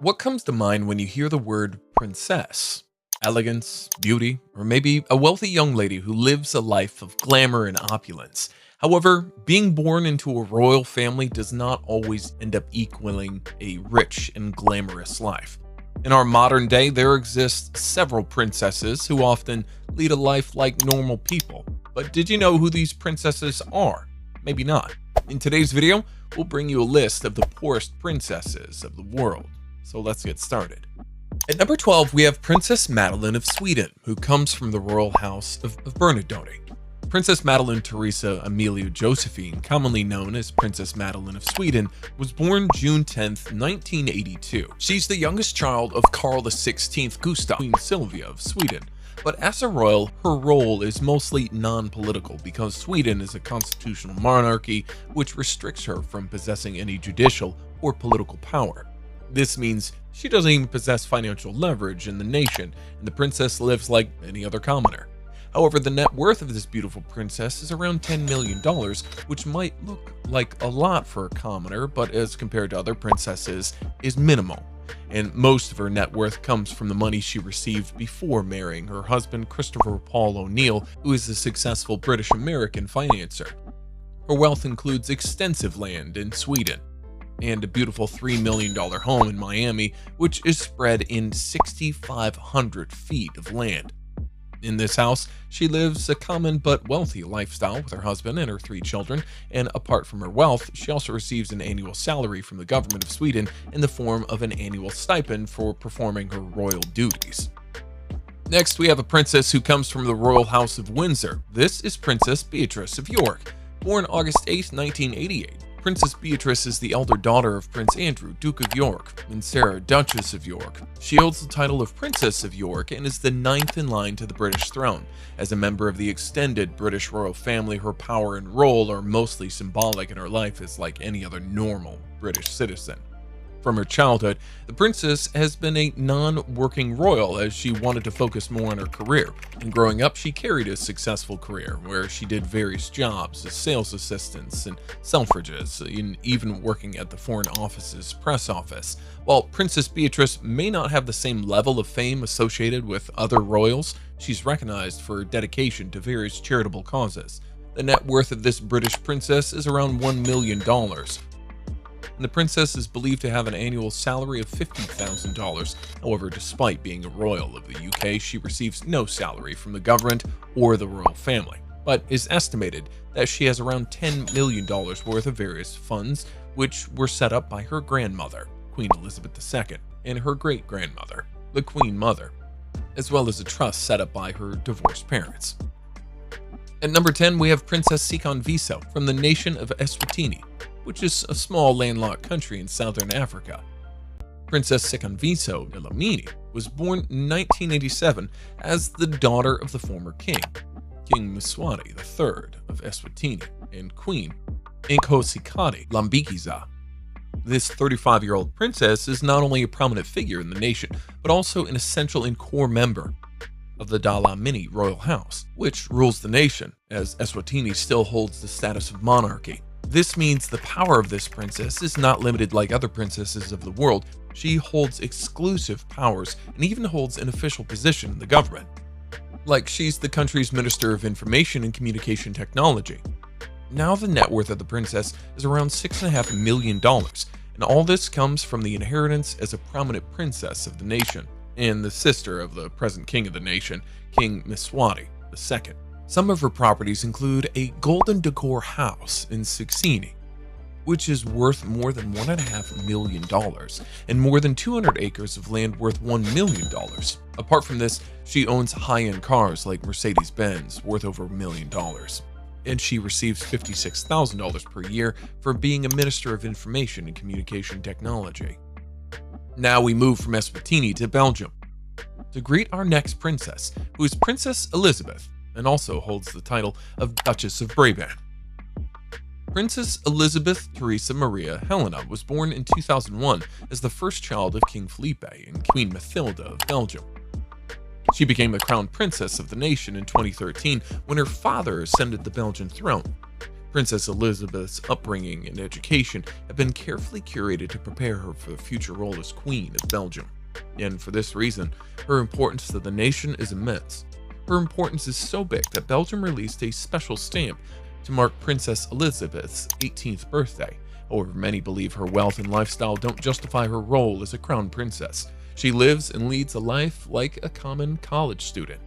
What comes to mind when you hear the word princess? Elegance, beauty, or maybe a wealthy young lady who lives a life of glamour and opulence. However, being born into a royal family does not always end up equaling a rich and glamorous life. In our modern day, there exist several princesses who often lead a life like normal people. But did you know who these princesses are? Maybe not. In today's video, we'll bring you a list of the poorest princesses of the world. So let's get started. At number 12, we have Princess Madeline of Sweden, who comes from the royal house of Bernadotte. Princess Madeline Theresa Amelia Josephine, commonly known as Princess Madeline of Sweden, was born June 10, 1982. She's the youngest child of Carl XVI Gustav, Queen Sylvia of Sweden. But as a royal, her role is mostly non-political because Sweden is a constitutional monarchy which restricts her from possessing any judicial or political power. This means she doesn't even possess financial leverage in the nation, and the princess lives like any other commoner. However, the net worth of this beautiful princess is around $10 million, which might look like a lot for a commoner, but as compared to other princesses, is minimal. And most of her net worth comes from the money she received before marrying her husband, Christopher Paul O'Neill, who is a successful British-American financier. Her wealth includes extensive land in Sweden, and a beautiful $3 million home in Miami, which is spread in 6,500 feet of land. In this house, she lives a common but wealthy lifestyle with her husband and her 3 children, and apart from her wealth, she also receives an annual salary from the government of Sweden in the form of an annual stipend for performing her royal duties. Next, we have a princess who comes from the royal house of Windsor. This is Princess Beatrice of York. Born August 8, 1988. Princess Beatrice is the elder daughter of Prince Andrew, Duke of York, and Sarah, Duchess of York. She holds the title of Princess of York and is the 9th in line to the British throne. As a member of the extended British royal family, her power and role are mostly symbolic in her life as like any other normal British citizen. From her childhood, the princess has been a non-working royal as she wanted to focus more on her career. And growing up, she carried a successful career where she did various jobs as sales assistants and Selfridges, and even working at the Foreign Office's press office. While Princess Beatrice may not have the same level of fame associated with other royals, she's recognized for her dedication to various charitable causes. The net worth of this British princess is around $1 million. And the princess is believed to have an annual salary of $50,000. However, despite being a royal of the UK, she receives no salary from the government or the royal family, but is estimated that she has around $10 million worth of various funds, which were set up by her grandmother, Queen Elizabeth II, and her great-grandmother, the Queen Mother, as well as a trust set up by her divorced parents. At number 10, we have Princess Sikonviso from the nation of Eswatini, which is a small landlocked country in southern Africa. Princess Sikonviso Dlamini was born in 1987 as the daughter of the former king, King Mswati III of Eswatini, and Queen Nkosikazi Lambikiza. This 35-year-old princess is not only a prominent figure in the nation, but also an essential and core member of the Dlamini royal house, which rules the nation, as Eswatini still holds the status of monarchy. This means the power of this princess is not limited like other princesses of the world. She holds exclusive powers and even holds an official position in the government. Like she's the country's Minister of Information and Communication Technology. Now the net worth of the princess is around $6.5 million, and all this comes from the inheritance as a prominent princess of the nation and the sister of the present king of the nation, King Mswati II. Some of her properties include a golden decor house in Saxony, which is worth more than $1.5 million, and more than 200 acres of land worth $1 million. Apart from this, she owns high-end cars like Mercedes-Benz, worth over $1 million. And she receives $56,000 per year for being a Minister of Information and Communication Technology. Now we move from Eswatini to Belgium to greet our next princess, who is Princess Elizabeth, and also holds the title of Duchess of Brabant. Princess Elizabeth Theresa Maria Helena was born in 2001 as the first child of King Felipe and Queen Mathilde of Belgium. She became the crown princess of the nation in 2013 when her father ascended the Belgian throne. Princess Elizabeth's upbringing and education have been carefully curated to prepare her for the future role as Queen of Belgium. And for this reason, her importance to the nation is immense. Her importance is so big that Belgium released a special stamp to mark Princess Elizabeth's 18th birthday. However, many believe her wealth and lifestyle don't justify her role as a crown princess. She lives and leads a life like a common college student.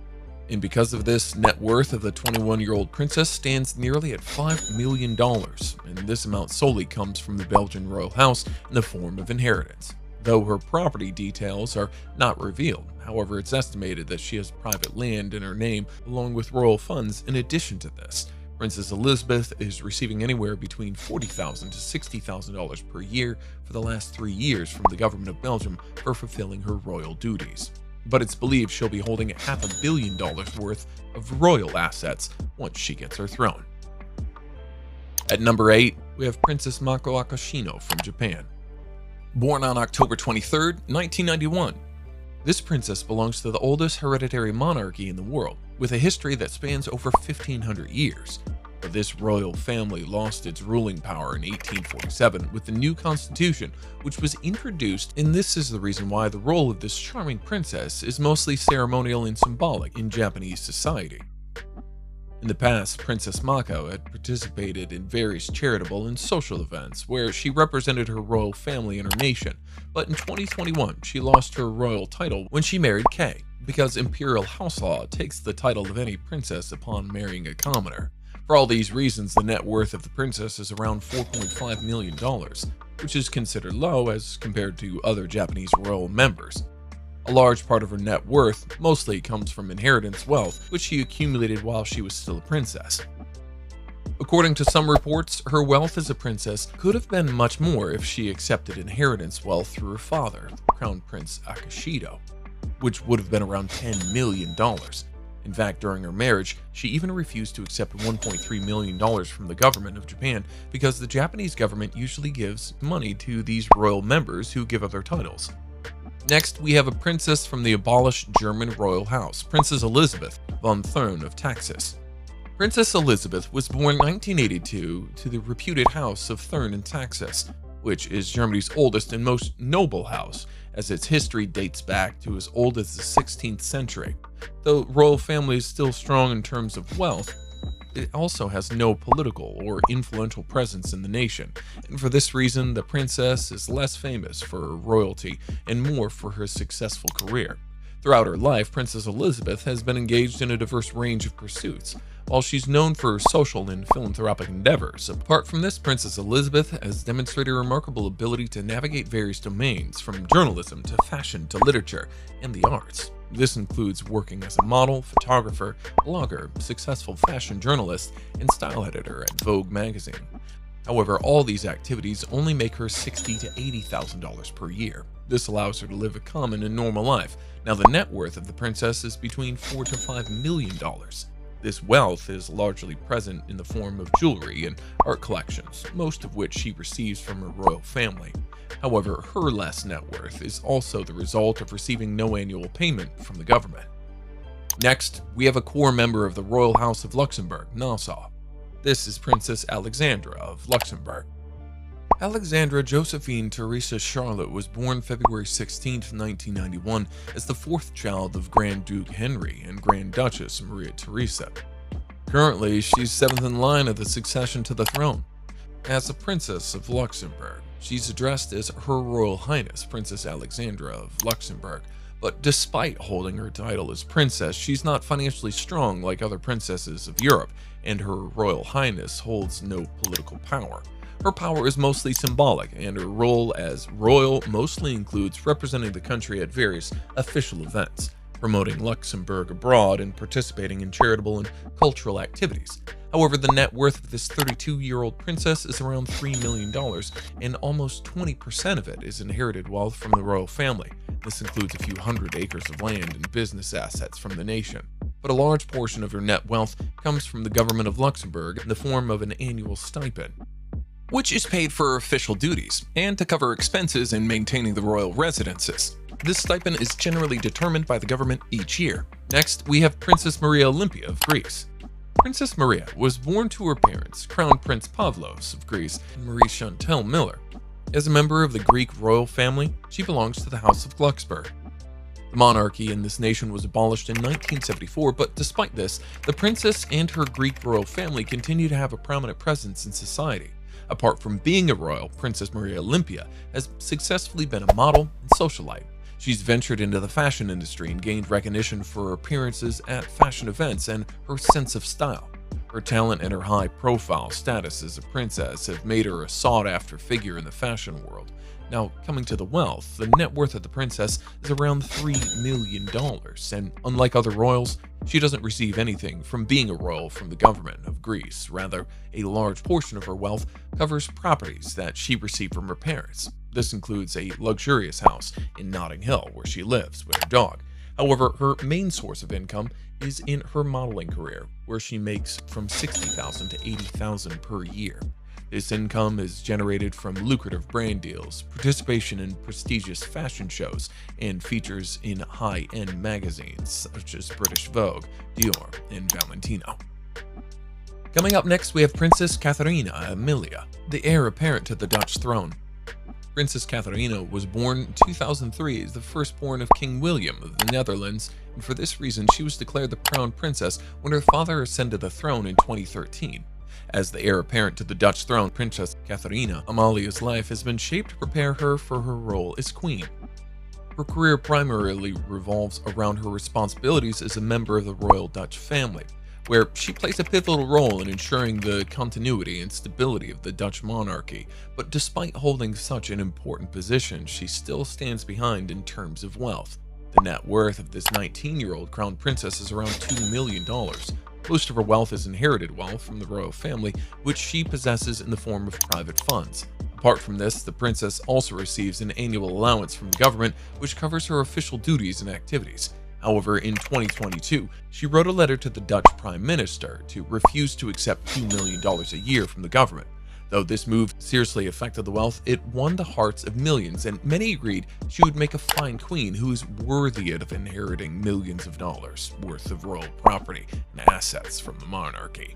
And because of this, net worth of the 21-year-old princess stands nearly at $5 million, and this amount solely comes from the Belgian royal house in the form of inheritance. Though her property details are not revealed, however, it's estimated that she has private land in her name along with royal funds in addition to this. Princess Elizabeth is receiving anywhere between $40,000 to $60,000 per year for the last 3 years from the government of Belgium for fulfilling her royal duties. But it's believed she'll be holding $500 million worth of royal assets once she gets her throne. At number 8, we have Princess Mako Akashino from Japan. Born on October 23, 1991, this princess belongs to the oldest hereditary monarchy in the world, with a history that spans over 1,500 years. But this royal family lost its ruling power in 1847 with the new constitution, which was introduced, and this is the reason why the role of this charming princess is mostly ceremonial and symbolic in Japanese society. In the past, Princess Mako had participated in various charitable and social events where she represented her royal family and her nation, but in 2021 she lost her royal title when she married Kei, because imperial house law takes the title of any princess upon marrying a commoner. For all these reasons, the net worth of the princess is around $4.5 million, which is considered low as compared to other Japanese royal members. A large part of her net worth mostly comes from inheritance wealth, which she accumulated while she was still a princess. According to some reports, her wealth as a princess could have been much more if she accepted inheritance wealth through her father, Crown Prince Akihito, which would have been around $10 million. In fact, during her marriage, she even refused to accept $1.3 million from the government of Japan because the Japanese government usually gives money to these royal members who give other titles. Next, we have a princess from the abolished German royal house, Princess Elizabeth von Thurn of Taxis. Princess Elizabeth was born in 1982 to the reputed House of Thurn in Taxis, which is Germany's oldest and most noble house, as its history dates back to as old as the 16th century. Though royal family is still strong in terms of wealth, it also has no political or influential presence in the nation, and for this reason, the princess is less famous for her royalty and more for her successful career. Throughout her life, Princess Elizabeth has been engaged in a diverse range of pursuits. While she's known for her social and philanthropic endeavors, apart from this, Princess Elizabeth has demonstrated a remarkable ability to navigate various domains, from journalism to fashion to literature and the arts. This includes working as a model, photographer, blogger, successful fashion journalist, and style editor at Vogue magazine. However, all these activities only make her $60,000 to $80,000 per year. This allows her to live a common and normal life. Now, the net worth of the princess is between $4 to $5 million. This wealth is largely present in the form of jewelry and art collections, most of which she receives from her royal family. However, her less net worth is also the result of receiving no annual payment from the government. Next, we have a core member of the Royal House of Luxembourg, Nassau. This is Princess Alexandra of Luxembourg. Alexandra Josephine Teresa Charlotte was born February 16, 1991, as the fourth child of Grand Duke Henry and Grand Duchess Maria Theresa. Currently, she's seventh in line of the succession to the throne. As a Princess of Luxembourg, she's addressed as Her Royal Highness Princess Alexandra of Luxembourg, but despite holding her title as princess, she's not financially strong like other princesses of Europe, and Her Royal Highness holds no political power. Her power is mostly symbolic, and her role as royal mostly includes representing the country at various official events, promoting Luxembourg abroad, and participating in charitable and cultural activities. However, the net worth of this 32-year-old princess is around $3 million, and almost 20% of it is inherited wealth from the royal family. This includes a few hundred acres of land and business assets from the nation. But a large portion of her net wealth comes from the government of Luxembourg in the form of an annual stipend, which is paid for her official duties and to cover expenses in maintaining the royal residences. This stipend is generally determined by the government each year. Next, we have Princess Maria Olympia of Greece. Princess Maria was born to her parents, Crown Prince Pavlos of Greece and Marie Chantal Miller. As a member of the Greek royal family, she belongs to the House of Luxembourg. The monarchy in this nation was abolished in 1974, but despite this, the princess and her Greek royal family continue to have a prominent presence in society. Apart from being a royal, Princess Maria Olympia has successfully been a model and socialite. She's ventured into the fashion industry and gained recognition for her appearances at fashion events and her sense of style. Her talent and her high-profile status as a princess have made her a sought-after figure in the fashion world. Now, coming to the wealth, the net worth of the princess is around $3 million, and unlike other royals, she doesn't receive anything from being a royal from the government of Greece. Rather, a large portion of her wealth covers properties that she received from her parents. This includes a luxurious house in Notting Hill where she lives with her dog. However, her main source of income is in her modeling career, where she makes from $60,000 to $80,000 per year. This income is generated from lucrative brand deals, participation in prestigious fashion shows, and features in high-end magazines such as British Vogue, Dior, and Valentino. Coming up next, we have Princess Catharina Emilia, the heir apparent to the Dutch throne. Princess Catharina was born in 2003 as the firstborn of King William of the Netherlands, and for this reason she was declared the crown princess when her father ascended the throne in 2013. As the heir apparent to the Dutch throne, Princess Catharina Amalia's life has been shaped to prepare her for her role as queen. Her career primarily revolves around her responsibilities as a member of the royal Dutch family, where she plays a pivotal role in ensuring the continuity and stability of the Dutch monarchy. But despite holding such an important position, she still stands behind in terms of wealth. The net worth of this 19-year-old crown princess is around $2 million. Most of her wealth is inherited wealth from the royal family, which she possesses in the form of private funds. Apart from this, the princess also receives an annual allowance from the government, which covers her official duties and activities. However, in 2022, she wrote a letter to the Dutch Prime Minister to refuse to accept $2 million a year from the government. Though this move seriously affected the wealth, it won the hearts of millions, and many agreed she would make a fine queen who is worthy of inheriting millions of dollars worth of royal property and assets from the monarchy.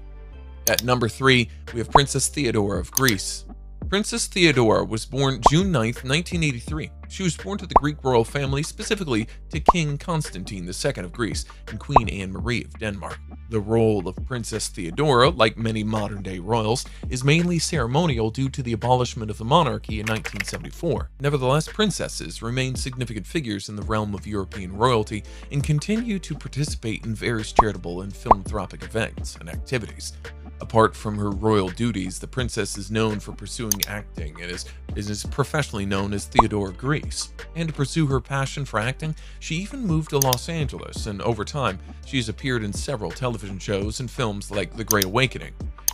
At number 3, we have Princess Theodora of Greece. Princess Theodora was born June 9, 1983. She was born to the Greek royal family, specifically to King Constantine II of Greece and Queen Anne-Marie of Denmark. The role of Princess Theodora, like many modern-day royals, is mainly ceremonial due to the abolishment of the monarchy in 1974. Nevertheless, princesses remain significant figures in the realm of European royalty and continue to participate in various charitable and philanthropic events and activities. Apart from her royal duties, the princess is known for pursuing acting and is professionally known as Theodora Greece. And to pursue her passion for acting, she even moved to Los Angeles, and over time, she has appeared in several television shows and films like The Great Awakening,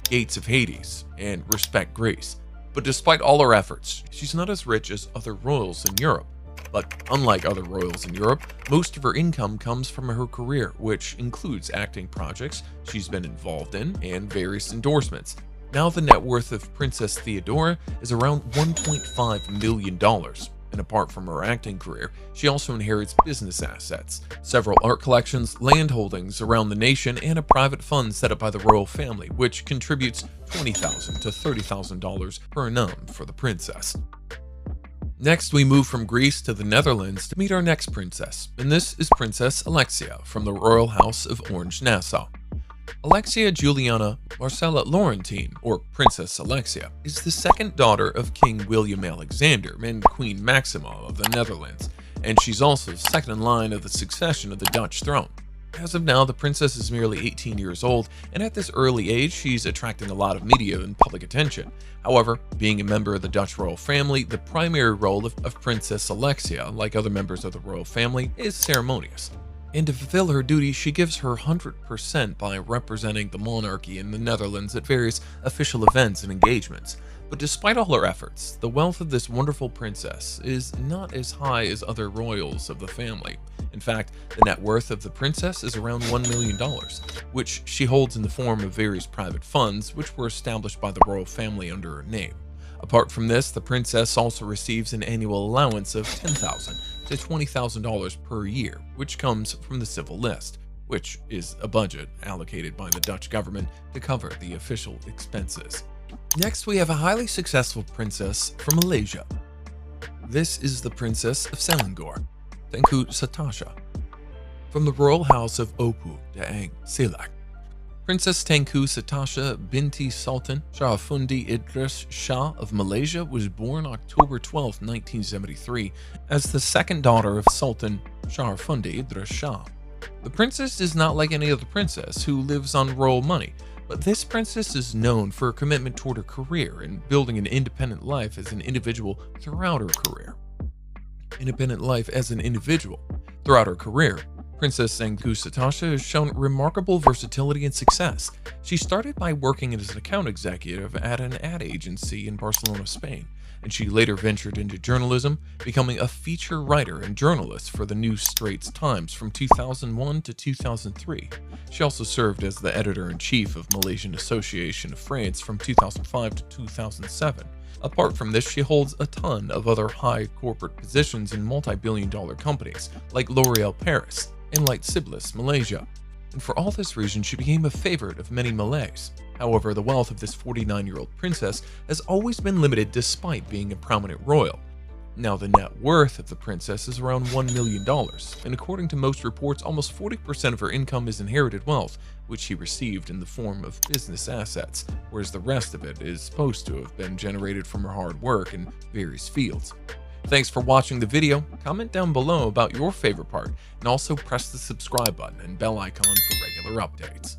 Gates of Hades, and Respect Greece. But despite all her efforts, she's not as rich as other royals in Europe. But unlike other royals in Europe, most of her income comes from her career, which includes acting projects she's been involved in and various endorsements. Now the net worth of Princess Theodora is around $1.5 million. And apart from her acting career, she also inherits business assets, several art collections, land holdings around the nation, and a private fund set up by the royal family, which contributes $20,000 to $30,000 per annum for the princess. Next, we move from Greece to the Netherlands to meet our next princess, and this is Princess Alexia from the Royal House of Orange-Nassau. Alexia Juliana Marcella Laurentien, or Princess Alexia, is the second daughter of King William Alexander and Queen Maxima of the Netherlands, and she's also second in line of the succession of the Dutch throne. As of now, the princess is merely 18 years old, and at this early age, she's attracting a lot of media and public attention. However, being a member of the Dutch royal family, the primary role of Princess Alexia, like other members of the royal family, is ceremonious. And to fulfill her duty, she gives her 100% by representing the monarchy in the Netherlands at various official events and engagements. But despite all her efforts, the wealth of this wonderful princess is not as high as other royals of the family. In fact, the net worth of the princess is around $1 million, which she holds in the form of various private funds which were established by the royal family under her name. Apart from this, the princess also receives an annual allowance of $10,000 to $20,000 per year, which comes from the civil list. which is a budget allocated by the Dutch government to cover the official expenses. Next, we have a highly successful princess from Malaysia. This is the Princess of Selangor, Tengku Setasha, from the royal house of Opu Daeng Silak. Princess Tengku Setasha binti Sultan Sharafundi Idris Shah of Malaysia was born October 12, 1973, as the second daughter of Sultan Sharafundi Idris Shah. The princess is not like any other princess who lives on royal money, but this princess is known for her commitment toward her career and building an independent life as an individual throughout her career. Throughout her career, Princess Tengku Setasha has shown remarkable versatility and success. She started by working as an account executive at an ad agency in Barcelona, Spain, and she later ventured into journalism, becoming a feature writer and journalist for the New Straits Times from 2001 to 2003. She also served as the editor-in-chief of Malaysian Association of France from 2005 to 2007. Apart from this, she holds a ton of other high corporate positions in multi-billion-dollar companies like L'Oréal Paris and like Siblis Malaysia. And for all this reason, she became a favorite of many Malays. However, the wealth of this 49-year-old princess has always been limited despite being a prominent royal. Now, the net worth of the princess is around $1 million, and according to most reports, almost 40% of her income is inherited wealth, which she received in the form of business assets, whereas the rest of it is supposed to have been generated from her hard work in various fields. Thanks for watching the video. Comment down below about your favorite part, and also press the subscribe button and bell icon for regular updates.